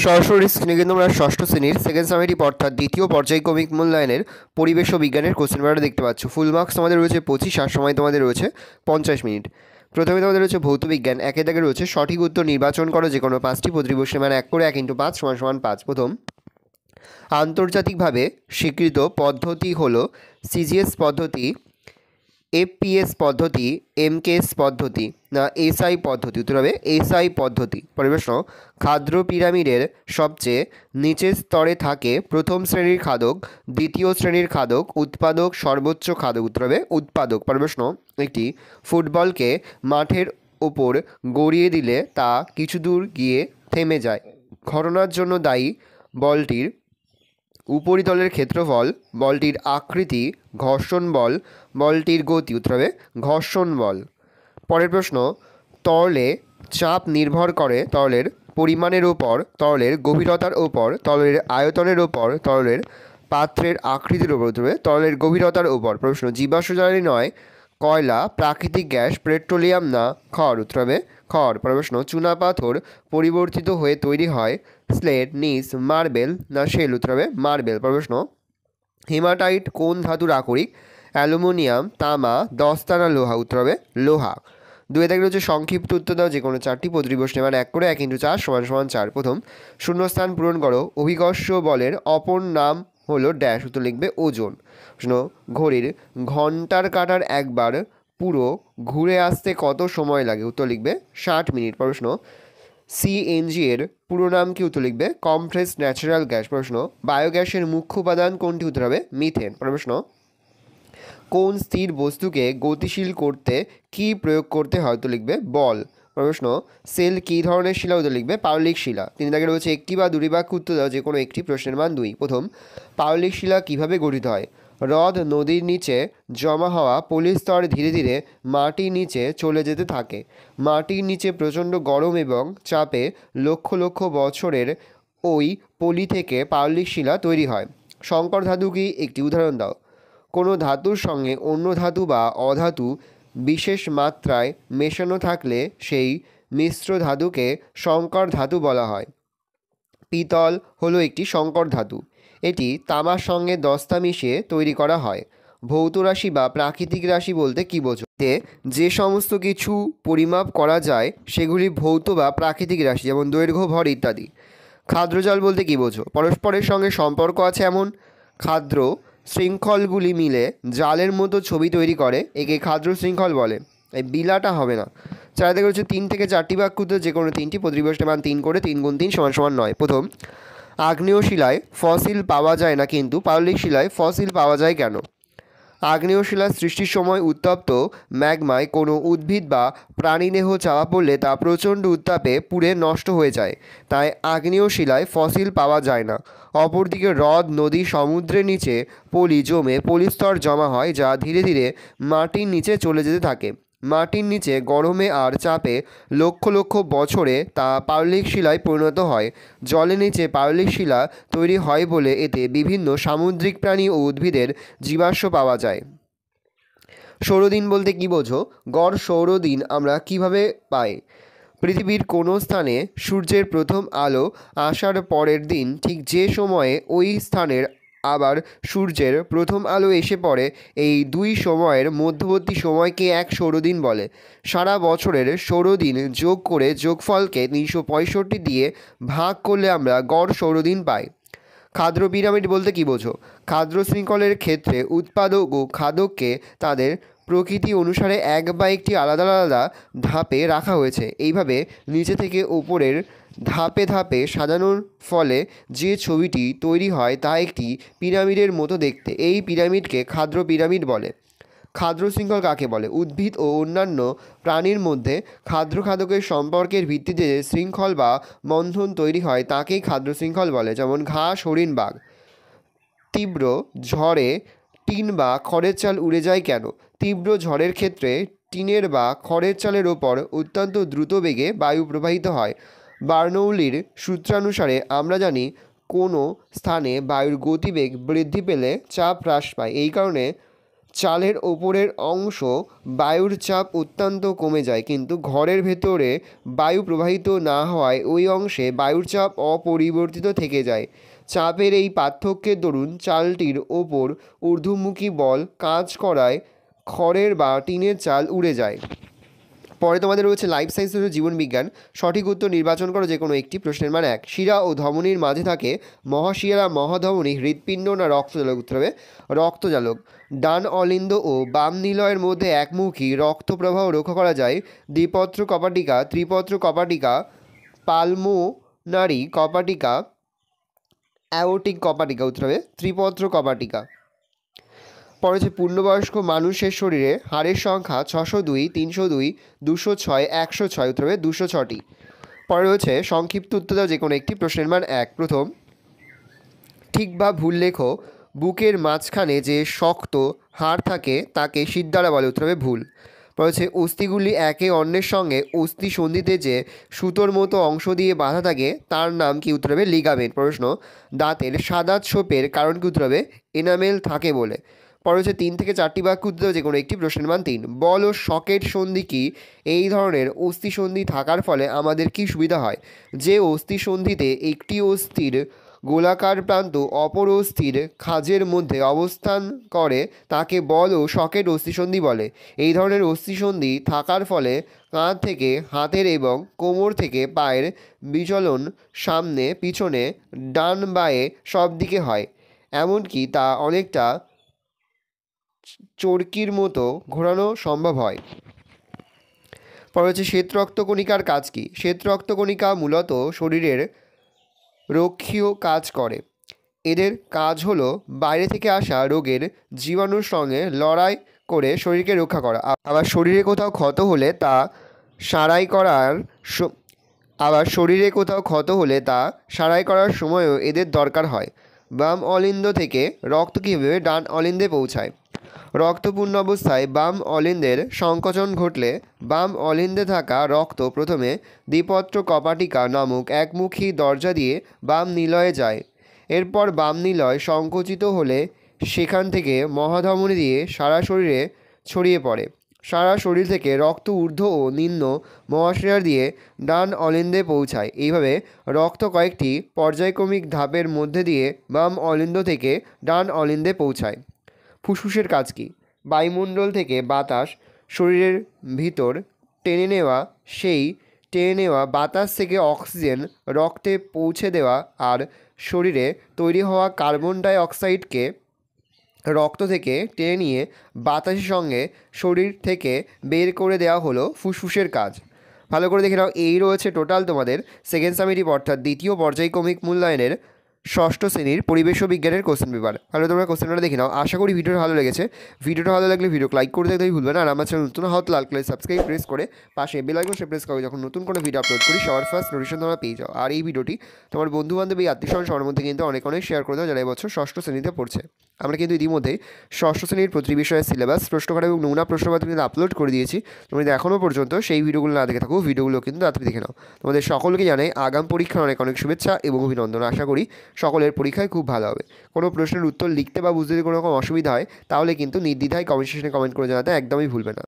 সরাসরি স্ক্রিনে কিন্তু আমরা ষষ্ঠ শ্রেণীর সেকেন্ড সামেটিভ অর্থাৎ দ্বিতীয় পর্যায়ক্রমিক মূল্যায়নের পরিবেশ ও বিজ্ঞানের কোশ্চেন পেপারটা দেখতে পাচ্ছ। ফুল মার্কস তোমাদের রয়েছে 25, আর সময় তোমাদের রয়েছে 50 মিনিট। প্রথমে তোমাদের রয়েছে ভৌত বিজ্ঞান, একে দাগে রয়েছে সঠিক উত্তর নির্বাচন করো যে কোনো 5টি প্রতিবেশী মানে 1 করে 1 × 5 = 5। প্রথম, আন্তর্জাতিকভাবে স্বীকৃত পদ্ধতি হলো সিজিএস পদ্ধতি, এফপিএস পদ্ধতি, এমকেএস পদ্ধতি না এসআই পদ্ধতি? উত্তর হবে এসআই পদ্ধতি। পরের প্রশ্ন, খাদ্য পিরামিডের সবচেয়ে নিচের স্তরে থাকে প্রথম শ্রেণীর খাদক, দ্বিতীয় শ্রেণীর খাদক, উৎপাদক, সর্বোচ্চ খাদক? উত্তর হবে উৎপাদক। পরের প্রশ্ন, একটি ফুটবলকে মাঠের ওপর গড়িয়ে দিলে তা কিছু দূর গিয়ে থেমে যায়। ঘটনার জন্য দায়ী বলটির উপরিতলের ক্ষেত্রফল, বলটির আকৃতি, ঘর্ষণ বল, বলটির গতি? উত্তর হবে ঘর্ষণ বল। পরের প্রশ্ন, তরলে চাপ নির্ভর করে তরলের পরিমাণের ওপর, তরলের গভীরতার ওপর, তরলের আয়তনের ওপর, তরলের পাত্রের আকৃতির ওপর? উত্তর হবে তরলের গভীরতার ওপর। প্রশ্ন, জীবাশ্ম জ্বালানি নয় কয়লা, প্রাকৃতিক গ্যাস, পেট্রোলিয়াম না খড়? উত্তর হবে খড়। পরের প্রশ্ন, চুনাপাথর পরিবর্তিত হয়ে তৈরি হয় স্লেট, নিস, মার্বেল না শেল? উত্তর হবে মার্বেল। পরের প্রশ্ন, হেমাটাইট কোন ধাতুর আকরিক? অ্যালুমিনিয়াম, তামা, দস্তা না লোহা? উত্তর হবে লোহা। 2 থেকে রয়েছে সংক্ষিপ্ত উত্তর দাও যে কোনো 4টি প্রতিবর্ষে মানে 1 করে 1 × 4 = 4। প্রথম, শূন্যস্থান পূরণ করো। অভিকর্ষ বলের অপর নাম হলো ড্যাশ? উত্তর লিখবে ওজন। প্রশ্ন, ঘড়ির ঘন্টার কাঁটার একবার পুরো ঘুরে আসতে কত সময় লাগে? উত্তর লিখবে 60 মিনিট। প্রশ্ন, সিএনজি এর পুরো নাম কি? উত্তর লিখবে কমপ্রেসড ন্যাচারাল গ্যাস। প্রশ্ন, বায়োগ্যাসের মুখ্য উপাদান কোনটি? উত্তর হবে মিথেন। প্রশ্ন, কোন স্থির বস্তুকে গতিশীল করতে কি প্রয়োগ করতে হয়? তো লিখবে বল। প্রশ্ন, সেল কী ধরনের শিলা? উত্তর লিখবে পাললিক শিলা। 3 দাগে রয়েছে একটি বা দুটি বাক্য উত্তর দাও যে কোনো একটি প্রশ্নের মান 2। প্রথম, পাললিক শিলা কিভাবে গঠিত হয়? হ্রদ নদীর নিচে জমা হওয়া পলির স্তর ধীরে ধীরে মাটির নিচে চলে যেতে থাকে। মাটির নিচে প্রচণ্ড গরম এবং চাপে লক্ষ লক্ষ বছরের ওই পলি থেকে পাললিক শিলা তৈরি হয়। সংকর ধাতু কি? একটি উদাহরণ দাও। কোনো ধাতুর সঙ্গে অন্য ধাতু বা অধাতু বিশেষ মাত্রায় মেশানো থাকলে সেই মিশ্র ধাতুকে সংকর ধাতু বলা হয়। পিতল হলো একটি সংকর ধাতু, এটি তামার সঙ্গে দস্তা মিশিয়ে তৈরি করা হয়। ভৌত রাশি বা প্রাকৃতিক রাশি বলতে কী বোঝো? যে সমস্ত কিছু পরিমাপ করা যায় সেগুলি ভৌত বা প্রাকৃতিক রাশি, যেমন দৈর্ঘ্য, ভর ইত্যাদি। খাদ্যজাল বলতে কী বোঝো? পরস্পরের সঙ্গে সম্পর্ক আছে এমন খাদ্য শৃঙ্খলগুলি মিলে জালের মতো ছবি তৈরি করে, একে খাদ্য শৃঙ্খল বলে। এই বিলাটা হবে না। 4 থেকে হচ্ছে 3 থেকে 4টি বাক্য উত্তর যে কোনো 3টি প্রতিবেশনের মান 3 করে 3 × 3 = 9। প্রথম, আগ্নেয় শিলায় ফসিল পাওয়া যায় না কিন্তু পাললিক শিলায় ফসিল পাওয়া যায় কেন? আগ্নেয় শিলা সৃষ্টির সময় উত্তপ্ত ম্যাগমায় কোনো উদ্ভিদ বা প্রাণীদেহ চাপা পড়লে তা প্রচণ্ড উত্তাপে পুড়ে নষ্ট হয়ে যায়, তাই আগ্নেয় শিলায় ফসিল পাওয়া যায় না। অপরদিকে হ্রদ, নদী, সমুদ্রের নিচে পলি জমে পলিস্তর জমা হয় যা ধীরে ধীরে মাটির নিচে চলে যেতে থাকে। মাটির নিচে গরমে আর চাপে লক্ষ লক্ষ বছরে তা পাললিক শিলায় পরিণত হয়। জলের নিচে পাললিক শিলা তৈরি হয় বলে এতে বিভিন্ন সামুদ্রিক প্রাণী ও উদ্ভিদের জীবাশ্ম পাওয়া যায়। সৌরদিন বলতে কী বোঝো? গড় সৌরদিন আমরা কিভাবে পাই? পৃথিবীর কোনো স্থানে সূর্যের প্রথম আলো আসার পরের দিন ঠিক যে সময়ে ওই স্থানের আবার সূর্যের প্রথম আলো এসে পড়ে, এই দুই সময়ের মধ্যবর্তী সময়কে এক সৌরদিন বলে। সারা বছরের সৌরদিন যোগ করে যোগফলকে 365 দিয়ে ভাগ করলে আমরা গড় সৌরদিন পাই। খাদ্য পিরামিড বলতে কী বোঝো? খাদ্য শৃঙ্খলের ক্ষেত্রে উৎপাদক ও খাদককে তাদের প্রকৃতি অনুসারে এক বা একটি আলাদা আলাদা ধাপে রাখা হয়েছে। এইভাবে নিচে থেকে উপরের ধাপে ধাপে সাজানোর ফলে যে ছবিটি তৈরি হয় তা একটি পিরামিডের মতো দেখতে। এই পিরামিডকে খাদ্য পিরামিড বলে। খাদ্য শৃঙ্খল কাকে বলে? উদ্ভিদ ও অন্যান্য প্রাণীর মধ্যে খাদ্য খাদকের সম্পর্কের ভিত্তিতে যে শৃঙ্খল বা বন্ধন তৈরি হয় তাকেই খাদ্য শৃঙ্খল বলে, যেমন ঘাস, হরিণ, বাঘ। তীব্র ঝড়ে টিন বা খড়ের চাল উড়ে যায় কেন? তীব্র ঝড়ের ক্ষেত্রে টিনের বা খড়ের চালের ওপর অত্যন্ত দ্রুত বেগে বায়ু প্রবাহিত হয়। বার্নৌলির সূত্রানুসারে আমরা জানি কোনো স্থানে বায়ুর গতিবেগ বৃদ্ধি পেলে চাপ হ্রাস পায়। এই কারণে চালের ওপরের অংশ বায়ুর চাপ অত্যন্ত কমে যায়, কিন্তু ঘরের ভেতরে বায়ু প্রবাহিত না হওয়ায় ওই অংশে বায়ুর চাপ অপরিবর্তিত থেকে যায়। চাপের এই পার্থক্যের দরুন চালটির ওপর ঊর্ধ্বমুখী বল কাজ করায় খড়ের বা টিনের চাল উড়ে যায়। পরে তোমাদের রয়েছে লাইফ সায়েন্স ও জীবন বিজ্ঞান। সঠিক উত্তর নির্বাচন করো যে কোনো একটি। প্রশ্নের মান 1, শিরা ও ধমনীর মাঝে থাকে মহাশিরা, মহাধমনী, হৃৎপিণ্ড না রক্তজালক? উত্তর হবে রক্তজালক। ডান অলিন্দ ও বাম নিলয়ের মধ্যে একমুখী রক্ত প্রবাহ রক্ষা করা যায় দ্বিপত্র কপাটিকা, ত্রিপত্র কপাটিকা, পালমোনারি কপাটিকা, অ্যাওর্টিক কপাটিকা? উত্তর হবে ত্রিপত্র কপাটিকা। পরে হচ্ছে পূর্ণবয়স্ক মানুষের শরীরে হাড়ের সংখ্যা 602, 302, 206, 106? উত্তর হবে 206টি। পরে রয়েছে সংক্ষিপ্ত উত্তর দাও যে কোনো একটি। প্রশ্নের মান 1, প্রথম ঠিক বা ভুল লেখো। বুকের মাঝখানে যে শক্ত হাড় থাকে তাকে শিরদাঁড়া বলে? উত্তর হবে ভুল। পরে হচ্ছে অস্থিগুলি একে অন্যের সঙ্গে অস্থি সন্ধিতে যে সুতোর মতো অংশ দিয়ে বাঁধা থাকে তার নাম কি? উত্তর হবে লিগামেন্ট। প্রশ্ন, দাঁতের সাদা ছোপের কারণ কি? উত্তর হবে এনামেল থাকে বলে। পরে হচ্ছে 3 থেকে 4টি বাক্য উত্তর যে কোনো একটি। প্রশ্নের মান 3, বল ও সকেট সন্ধি কি? এই ধরনের অস্থি সন্ধি থাকার ফলে আমাদের কি সুবিধা হয়? যে অস্থি সন্ধিতে একটি অস্থির গোলাকার প্রান্ত অপর অস্থির খাঁজের মধ্যে অবস্থান করে তাকে বল ও সকেট অস্থিসন্ধি বলে। এই ধরনের অস্থিসন্ধি থাকার ফলে কাঁধ থেকে হাতের এবং কোমর থেকে পায়ের বিচলন সামনে পিছনে ডান বাঁয়ে সব দিকে হয়, এমনকি তা অনেকটা চরকির মতো ঘোরানো সম্ভব হয়। পরে হচ্ছে শ্বেত রক্তকণিকার কাজ কি? শ্বেত রক্তকণিকা মূলত শরীরের রক্ষীয় কাজ করে। এদের কাজ হলো বাইরে থেকে আসা রোগের জীবাণুর সঙ্গে লড়াই করে শরীরকে রক্ষা করা। আবার শরীরে কোথাও ক্ষত হলে তা সারাই করার সময়ও এদের দরকার হয়। বাম অলিন্দ থেকে রক্ত কীভাবে ডান অলিন্দে পৌঁছায়? রক্তপূর্ণ অবস্থায় বাম অলিন্দের সংকোচন ঘটলে বাম অলিন্দে থাকা রক্ত প্রথমে দ্বিপত্র কপাটিকা নামক একমুখী দরজা দিয়ে বাম নিলয়ে যায়। এরপর বাম নিলয় সংকুচিত হলে সেখান থেকে মহাধমনী দিয়ে সারা শরীরে ছড়িয়ে পড়ে। সারা শরীর থেকে রক্ত ঊর্ধ্ব ও নিম্ন মহাশিরা দিয়ে ডান অলিন্দে পৌঁছায়। এইভাবে রক্ত কয়েকটি পর্যায়ক্রমিক ধাপের মধ্যে দিয়ে বাম অলিন্দ থেকে ডান অলিন্দে পৌঁছায়। ফুসফুসের কাজ কি? বায়ুমণ্ডল থেকে বাতাস শরীরের ভিতর টেনে নেওয়া, সেই টেনে নেওয়া বাতাস থেকে অক্সিজেন রক্তে পৌঁছে দেওয়া আর শরীরে তৈরি হওয়া কার্বন ডাই অক্সাইডকে রক্ত থেকে টেনে নিয়ে বাতাসের সঙ্গে শরীর থেকে বের করে দেওয়া হলো ফুসফুসের কাজ। ভালো করে দেখে নাও, এই রয়েছে টোটাল তোমাদের সেকেন্ড সামেটিভ অর্থাৎ দ্বিতীয় পর্যায়ক্রমিক মূল্যায়নের ষষ্ঠ শ্রেণীর পরিবেশ ও বিজ্ঞানের কোশ্চেন পেপার। তাহলে তোমরা কোশ্চেনটা দেখে নাও। আশা করি ভিডিওটা ভালো লেগেছে। ভিডিওটা ভালো লাগলে ভিডিও লাইক করে দেখতে ভুলবে না। আর আমার চ্যানেল নতুন হওয়া লাল কালার সাবস্ক্রাইব প্রেস করে পাশে বেল আইকন প্রেস করে যখন নতুন কোনো ভিডিও আপলোড করি সবার ফার্স্ট নোটিফিকেশন তোমরা পেয়ে যাও। আর এই ভিডিওটি তোমার বন্ধুবান্ধব এই আত্মীয়স্বজন সবার মধ্যে কিন্তু অনেক শেয়ার করে দাও যারা এবছর ষষ্ঠ শ্রেণীতে পড়ছে। আমরা কিন্তু ইতিমধ্যেই ষষ্ঠ শ্রেণীর প্রতি বিষয়ের সিলেবাস, প্রশ্নকার এবং নমুনা প্রশ্নপত্র কিন্তু আপলোড করে দিয়েছি। তোমরা যদি এখনও পর্যন্ত সেই ভিডিওগুলো না দেখে থাকো, ভিডিওগুলো কিন্তু তাড়াতাড়ি দেখে নাও। তোমাদের সকলকে জানাই আগাম পরীক্ষার অনেক শুভেচ্ছা এবং অভিনন্দন। আশা করি সকলের পরীক্ষায় খুব ভালো হবে। কোনো প্রশ্নের উত্তর লিখতে বা বুঝতে যদি কোনো রকম অসুবিধা হয় তাহলে কিন্তু নির্দ্বিধায় কমেন্ট সেকশনে কমেন্ট করে জানাতে একদমই ভুলবে না।